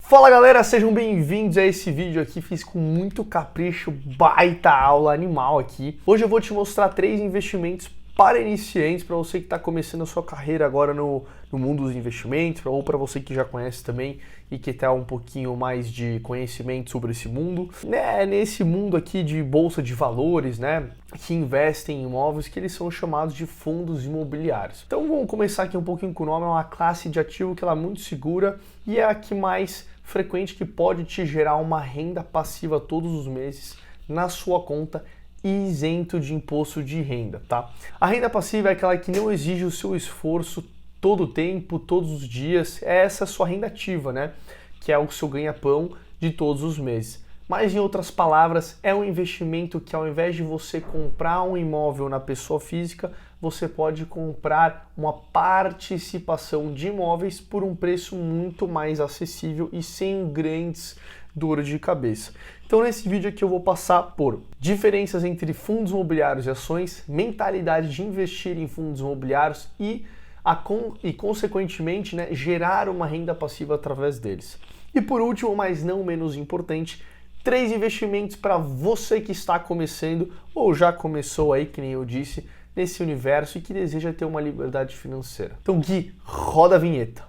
Fala galera, sejam bem-vindos a esse vídeo aqui, fiz com muito capricho, baita aula animal aqui. Hoje eu vou te mostrar 3 investimentos para iniciantes, para você que está começando a sua carreira agora no mundo dos investimentos, ou para você que já conhece também e que tem um pouquinho mais de conhecimento sobre esse mundo. Nesse mundo aqui de bolsa de valores, né, que investem em imóveis, que eles são chamados de fundos imobiliários. Então vamos começar aqui um pouquinho com o nome, é uma classe de ativo que ela é muito segura e é a que mais frequente que pode te gerar uma renda passiva todos os meses na sua conta, isento de imposto de renda, tá? A renda passiva é aquela que não exige o seu esforço todo o tempo, todos os dias, é essa sua renda ativa, né? Que é o seu ganha-pão de todos os meses. Mas, em outras palavras, é um investimento que ao invés de você comprar um imóvel na pessoa física, você pode comprar uma participação de imóveis por um preço muito mais acessível e sem grandes dores de cabeça. Então nesse vídeo aqui eu vou passar por diferenças entre fundos imobiliários e ações, mentalidade de investir em fundos imobiliários e consequentemente, né, gerar uma renda passiva através deles. E por último, mas não menos importante, 3 investimentos para você que está começando ou já começou aí, que nem eu disse, nesse universo e que deseja ter uma liberdade financeira. Então Gui, roda a vinheta.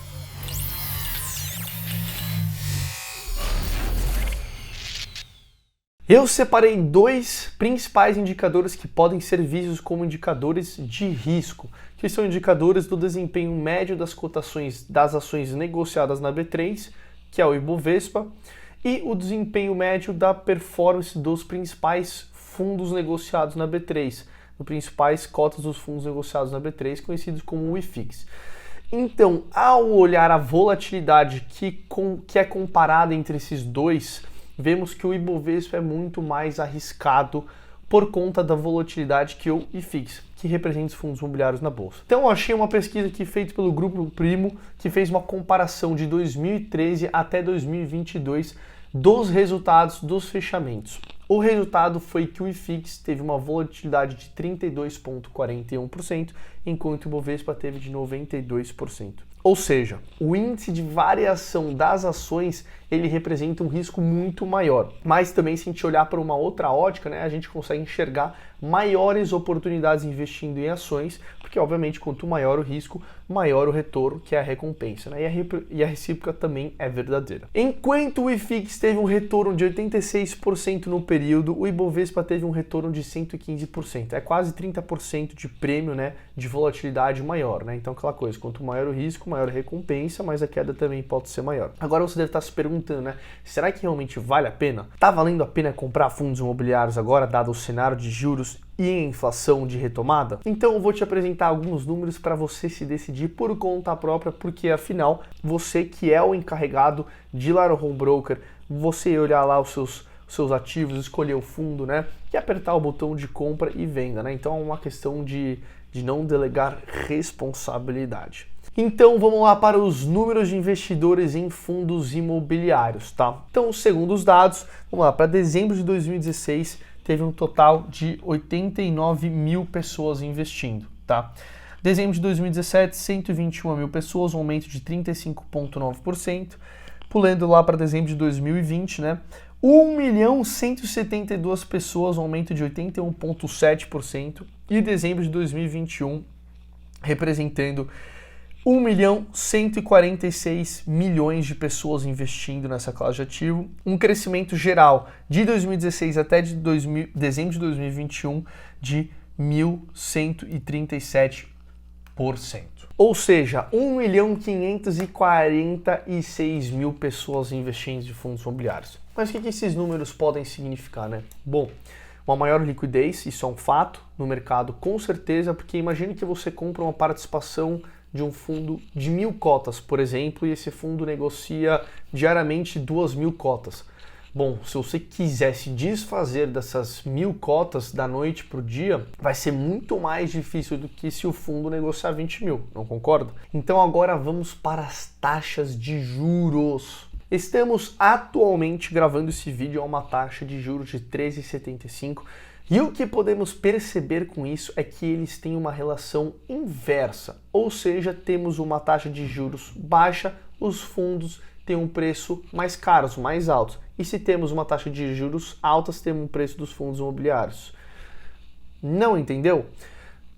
Eu separei 2 principais indicadores que podem ser vistos como indicadores de risco, que são indicadores do desempenho médio das cotações das ações negociadas na B3, que é o Ibovespa, e o desempenho médio da performance dos principais fundos negociados na B3, os principais cotas dos fundos negociados na B3, conhecidos como o IFIX. Então, ao olhar a volatilidade que é comparada entre esses dois, vemos que o Ibovespa é muito mais arriscado por conta da volatilidade que o IFIX, que representa os fundos imobiliários na bolsa. Então eu achei uma pesquisa aqui feita pelo Grupo Primo, que fez uma comparação de 2013 até 2022 dos resultados dos fechamentos. O resultado foi que o IFIX teve uma volatilidade de 32,41%, enquanto o Ibovespa teve de 92%. Ou seja, o índice de variação das ações, ele representa um risco muito maior. Mas também, se a gente olhar para uma outra ótica, né, a gente consegue enxergar maiores oportunidades investindo em ações, porque obviamente quanto maior o risco, maior o retorno, que é a recompensa, né? E a recíproca também é verdadeira. Enquanto o IFIX teve um retorno de 86% no período, o Ibovespa teve um retorno de 115%. É quase 30% de prêmio, né, de volatilidade maior, né? Então aquela coisa, quanto maior o risco, maior a recompensa, mas a queda também pode ser maior. Agora você deve estar se perguntando, né, será que realmente vale a pena? Tá valendo a pena comprar fundos imobiliários agora, dado o cenário de juros e inflação de retomada? Então eu vou te apresentar alguns números para você se decidir por conta própria, porque afinal, você que é o encarregado de ir lá no home broker, você olhar lá os seus ativos, escolher o fundo, né, e apertar o botão de compra e venda, né? Então é uma questão de não delegar responsabilidade. Então vamos lá para os números de investidores em fundos imobiliários, tá? Então, segundo os dados, vamos lá, para dezembro de 2016 teve um total de 89 mil pessoas investindo, tá? Dezembro de 2017, 121 mil pessoas, um aumento de 35,9%. Pulando lá para dezembro de 2020, né? 1.172 pessoas, um aumento de 81,7%. E dezembro de 2021, representando 1.146 milhões de pessoas investindo nessa classe de ativo, um crescimento geral de 2016 até dezembro de 2021 de 1.137%. Ou seja, 1.546 mil pessoas investindo em fundos imobiliários. Mas o que esses números podem significar, né? Bom, uma maior liquidez, isso é um fato no mercado, com certeza, porque imagine que você compra uma participação de um fundo de 1.000 cotas, por exemplo, e esse fundo negocia diariamente 2.000 cotas. Bom, se você quiser se desfazer dessas 1.000 cotas da noite para o dia, vai ser muito mais difícil do que se o fundo negociar 20 mil, não concorda? Então agora vamos para as taxas de juros. Estamos atualmente gravando esse vídeo a uma taxa de juros de 13,75 E o que podemos perceber com isso é que eles têm uma relação inversa, ou seja, temos uma taxa de juros baixa, os fundos tem um preço mais caro, mais alto. E se temos uma taxa de juros altas, temos um preço dos fundos imobiliários. Não entendeu?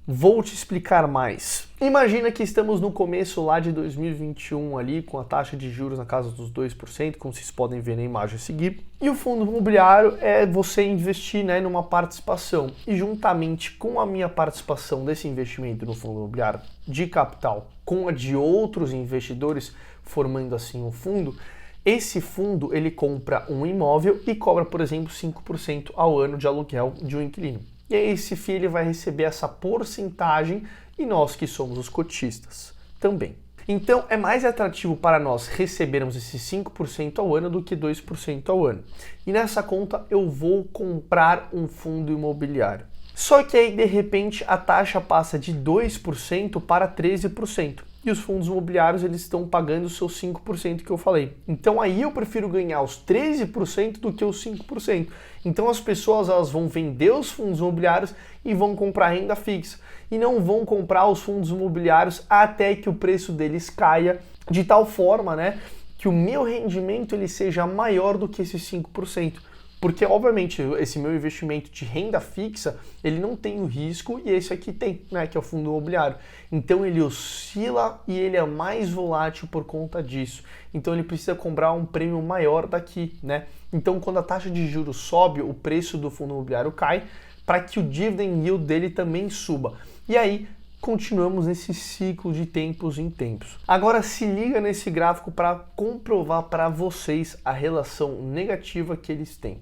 Vou te explicar mais. Imagina que estamos no começo lá de 2021 ali, com a taxa de juros na casa dos 2%, como vocês podem ver na imagem a seguir. E o fundo imobiliário é você investir, né, numa participação. E juntamente com a minha participação desse investimento no fundo imobiliário de capital, com a de outros investidores, formando assim um fundo, esse fundo ele compra um imóvel e cobra, por exemplo, 5% ao ano de aluguel de um inquilino. E aí esse FII ele vai receber essa porcentagem e nós que somos os cotistas também. Então é mais atrativo para nós recebermos esses 5% ao ano do que 2% ao ano. E nessa conta eu vou comprar um fundo imobiliário. Só que aí de repente a taxa passa de 2% para 13%. E os fundos imobiliários eles estão pagando os seus 5% que eu falei. Então aí eu prefiro ganhar os 13% do que os 5%. Então as pessoas elas vão vender os fundos imobiliários e vão comprar renda fixa. E não vão comprar os fundos imobiliários até que o preço deles caia de tal forma, né, que o meu rendimento ele seja maior do que esses 5%. Porque, obviamente, esse meu investimento de renda fixa, ele não tem o risco e esse aqui tem, né, que é o fundo imobiliário. Então, ele oscila e ele é mais volátil por conta disso. Então, ele precisa comprar um prêmio maior daqui, né? Então, quando a taxa de juros sobe, o preço do fundo imobiliário cai para que o dividend yield dele também suba. E aí, continuamos nesse ciclo de tempos em tempos. Agora se liga nesse gráfico para comprovar para vocês a relação negativa que eles têm.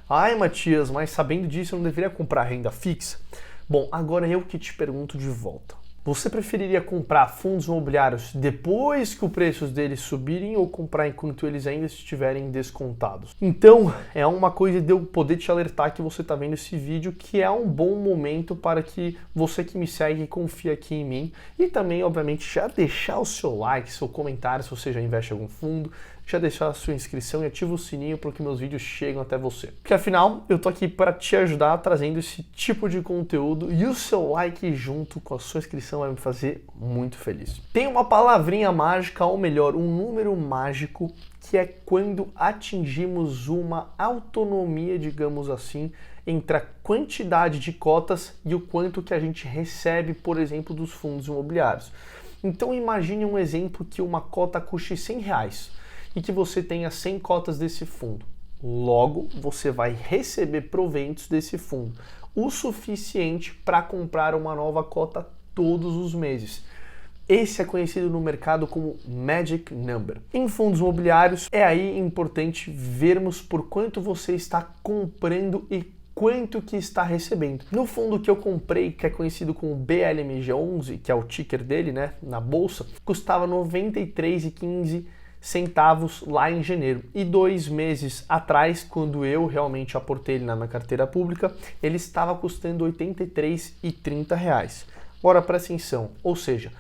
Ai, Matias, mas sabendo disso eu não deveria comprar renda fixa? Bom, agora eu que te pergunto de volta. Você preferiria comprar fundos imobiliários depois que os preços deles subirem ou comprar enquanto eles ainda estiverem descontados? Então, é uma coisa de eu poder te alertar que você está vendo esse vídeo, que é um bom momento para que você que me segue confie aqui em mim e também, obviamente, já deixar o seu like, seu comentário se você já investe em algum fundo, já deixar a sua inscrição e ativa o sininho para que meus vídeos cheguem até você. Porque afinal, eu tô aqui para te ajudar trazendo esse tipo de conteúdo e o seu like junto com a sua inscrição vai me fazer muito feliz. Tem uma palavrinha mágica, ou melhor, um número mágico, que é quando atingimos uma autonomia, digamos assim, entre a quantidade de cotas e o quanto que a gente recebe, por exemplo, dos fundos imobiliários. Então imagine um exemplo que uma cota custe R$100 e que você tenha 100 cotas desse fundo. Logo, você vai receber proventos desse fundo, o suficiente para comprar uma nova cota todos os meses. Esse é conhecido no mercado como Magic Number. Em fundos imobiliários, é aí importante vermos por quanto você está comprando e quanto que está recebendo. No fundo que eu comprei, que é conhecido como BLMG11, que é o ticker dele, né, na bolsa, custava R$ 93,15 lá em janeiro. E 2 meses atrás, quando eu realmente aportei ele na minha carteira pública, ele estava custando R$ 83,30. Agora presta atenção, ou seja,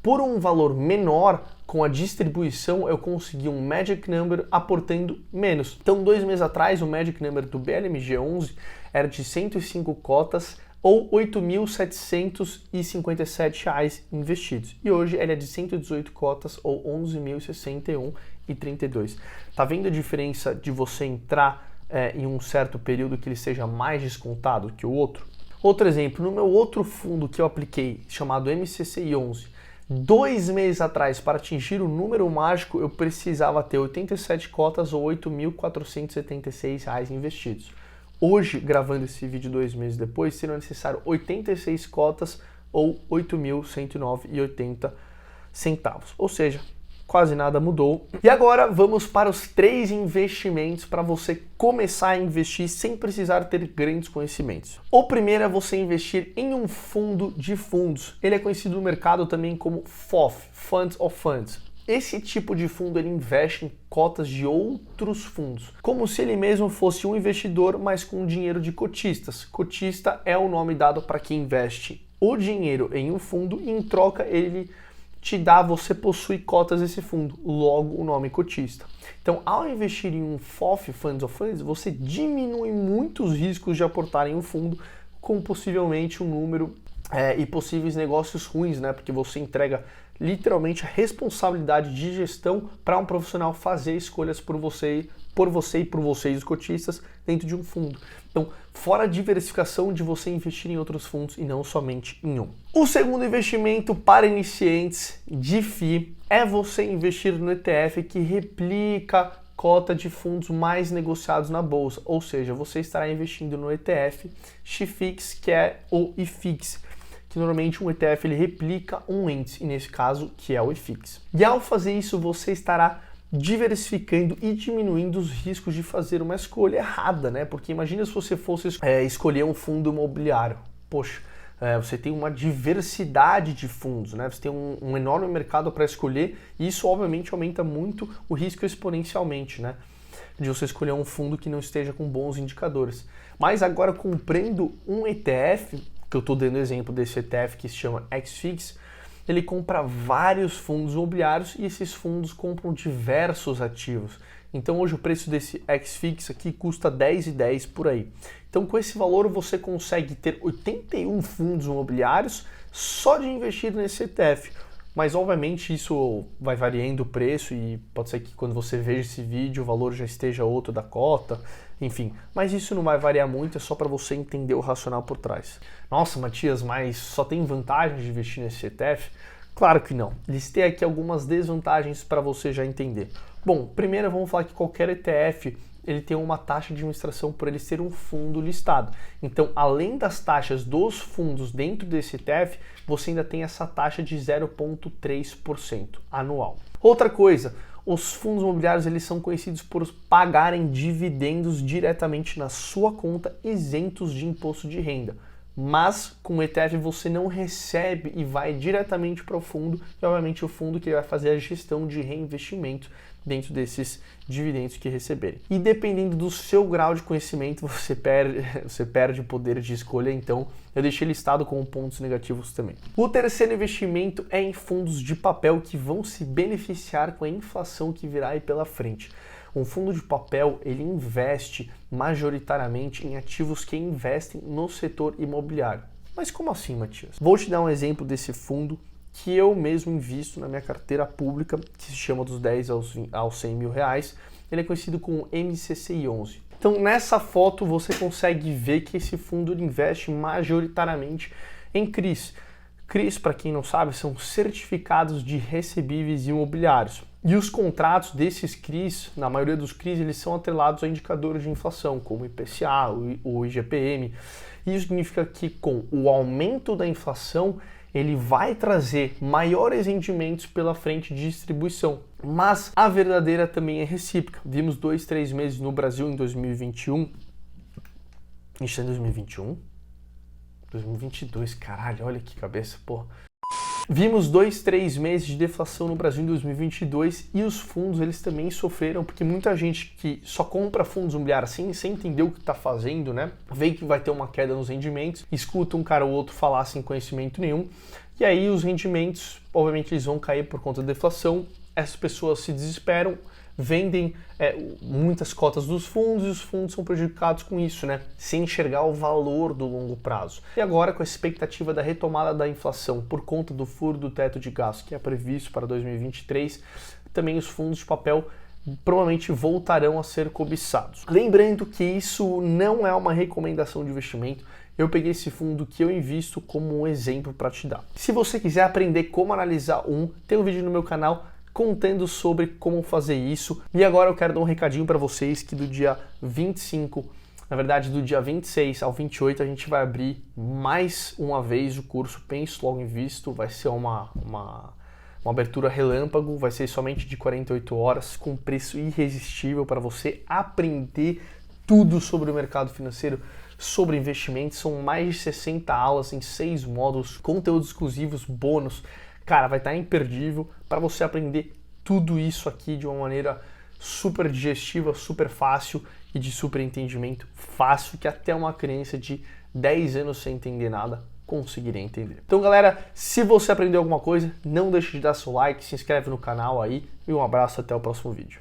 por um valor menor, com a distribuição, eu consegui um Magic Number aportando menos. Então, 2 meses atrás, o Magic Number do BLMG11 era de 105 cotas ou R$ 8.757 investidos. E hoje ele é de 118 cotas ou R$ 11.061,32. Tá vendo a diferença de você entrar em um certo período que ele seja mais descontado que o outro? Outro exemplo, no meu outro fundo que eu apliquei, chamado MCCI11, 2 meses atrás, para atingir o número mágico, eu precisava ter 87 cotas ou R$ 8.476 investidos. Hoje, gravando esse vídeo 2 meses depois, serão necessário 86 cotas ou R$ 8.109,80. Ou seja, quase nada mudou. E agora vamos para os 3 investimentos para você começar a investir sem precisar ter grandes conhecimentos. O primeiro é você investir em um fundo de fundos. Ele é conhecido no mercado também como FOF, Funds of Funds. Esse tipo de fundo ele investe em cotas de outros fundos, como se ele mesmo fosse um investidor, mas com dinheiro de cotistas. Cotista é o nome dado para quem investe o dinheiro em um fundo e em troca ele te dá, você possui cotas desse fundo, logo o nome cotista. Então, ao investir em um FOF, Funds of Funds, você diminui muitos riscos de aportar em um fundo com possivelmente um número e possíveis negócios ruins, né? Porque você entrega literalmente a responsabilidade de gestão para um profissional fazer escolhas por você e por vocês, os cotistas, dentro de um fundo. Então, fora a diversificação de você investir em outros fundos e não somente em um. O segundo investimento para iniciantes de FII é você investir no ETF que replica cota de fundos mais negociados na bolsa, ou seja, você estará investindo no ETF XFIX, que é o IFIX, que normalmente um ETF ele replica um índice, e nesse caso que é o IFIX. E ao fazer isso, você estará diversificando e diminuindo os riscos de fazer uma escolha errada, né? Porque imagina se você fosse escolher um fundo imobiliário. Poxa, você tem uma diversidade de fundos, né? Você tem um enorme mercado para escolher e isso obviamente aumenta muito o risco exponencialmente, né? De você escolher um fundo que não esteja com bons indicadores. Mas agora comprando um ETF, que eu estou dando exemplo desse ETF que se chama XFIX, ele compra vários fundos imobiliários e esses fundos compram diversos ativos. Então hoje o preço desse XFIX aqui custa R$10,10 por aí. Então com esse valor você consegue ter 81 fundos imobiliários só de investir nesse ETF. Mas obviamente isso vai variando o preço e pode ser que quando você veja esse vídeo o valor já esteja outro da cota, enfim. Mas isso não vai variar muito, é só para você entender o racional por trás. Nossa, Matias, mas só tem vantagens de investir nesse ETF? Claro que não. Listei aqui algumas desvantagens para você já entender. Bom, primeiro vamos falar que qualquer ETF ele tem uma taxa de administração por ele ser um fundo listado. Então, além das taxas dos fundos dentro desse ETF, você ainda tem essa taxa de 0,3% anual. Outra coisa, os fundos imobiliários eles são conhecidos por pagarem dividendos diretamente na sua conta, isentos de imposto de renda. Mas com o ETF você não recebe e vai diretamente para o fundo, e obviamente o fundo que vai fazer a gestão de reinvestimento dentro desses dividendos que receberem. E dependendo do seu grau de conhecimento, você perde o poder de escolha, então eu deixei listado como pontos negativos também. O terceiro investimento é em fundos de papel que vão se beneficiar com a inflação que virá aí pela frente. Um fundo de papel, ele investe majoritariamente em ativos que investem no setor imobiliário. Mas como assim, Matias? Vou te dar um exemplo desse fundo que eu mesmo invisto na minha carteira pública, que se chama dos 10 aos 100 mil reais. Ele é conhecido como MCCI 11. Então, nessa foto, você consegue ver que esse fundo investe majoritariamente em CRIs. CRIs, para quem não sabe, são certificados de recebíveis imobiliários. E os contratos desses CRIs, na maioria dos CRIs, eles são atrelados a indicadores de inflação, como o IPCA, o IGPM. Isso significa que com o aumento da inflação, ele vai trazer maiores rendimentos pela frente de distribuição. Mas a verdadeira também é recíproca. Vimos 2-3 meses no Brasil em 2021. A gente está em 2021? 2022, caralho, olha que cabeça, porra. Vimos 2-3 meses de deflação no Brasil em 2022 e os fundos eles também sofreram, porque muita gente que só compra fundos imobiliários assim, sem entender o que está fazendo, né? Vê que vai ter uma queda nos rendimentos, escuta um cara ou outro falar sem conhecimento nenhum, e aí os rendimentos, obviamente, eles vão cair por conta da deflação, essas pessoas se desesperam, vendem muitas cotas dos fundos e os fundos são prejudicados com isso, né? Sem enxergar o valor do longo prazo. E agora, com a expectativa da retomada da inflação por conta do furo do teto de gastos que é previsto para 2023, também os fundos de papel provavelmente voltarão a ser cobiçados. Lembrando que isso não é uma recomendação de investimento, eu peguei esse fundo que eu invisto como um exemplo para te dar. Se você quiser aprender como analisar tem um vídeo no meu canal contando sobre como fazer isso. E agora eu quero dar um recadinho para vocês que do dia 25, na verdade do dia 26 ao 28, a gente vai abrir mais uma vez o curso Pense Logo Invisto. Vai ser uma abertura relâmpago, vai ser somente de 48 horas, com preço irresistível para você aprender tudo sobre o mercado financeiro, sobre investimentos. São mais de 60 aulas em 6 módulos, conteúdos exclusivos, bônus. Cara, vai estar imperdível para você aprender tudo isso aqui de uma maneira super digestiva, super fácil e de super entendimento fácil, que até uma criança de 10 anos sem entender nada conseguiria entender. Então, galera, se você aprendeu alguma coisa, não deixe de dar seu like, se inscreve no canal aí e um abraço até o próximo vídeo.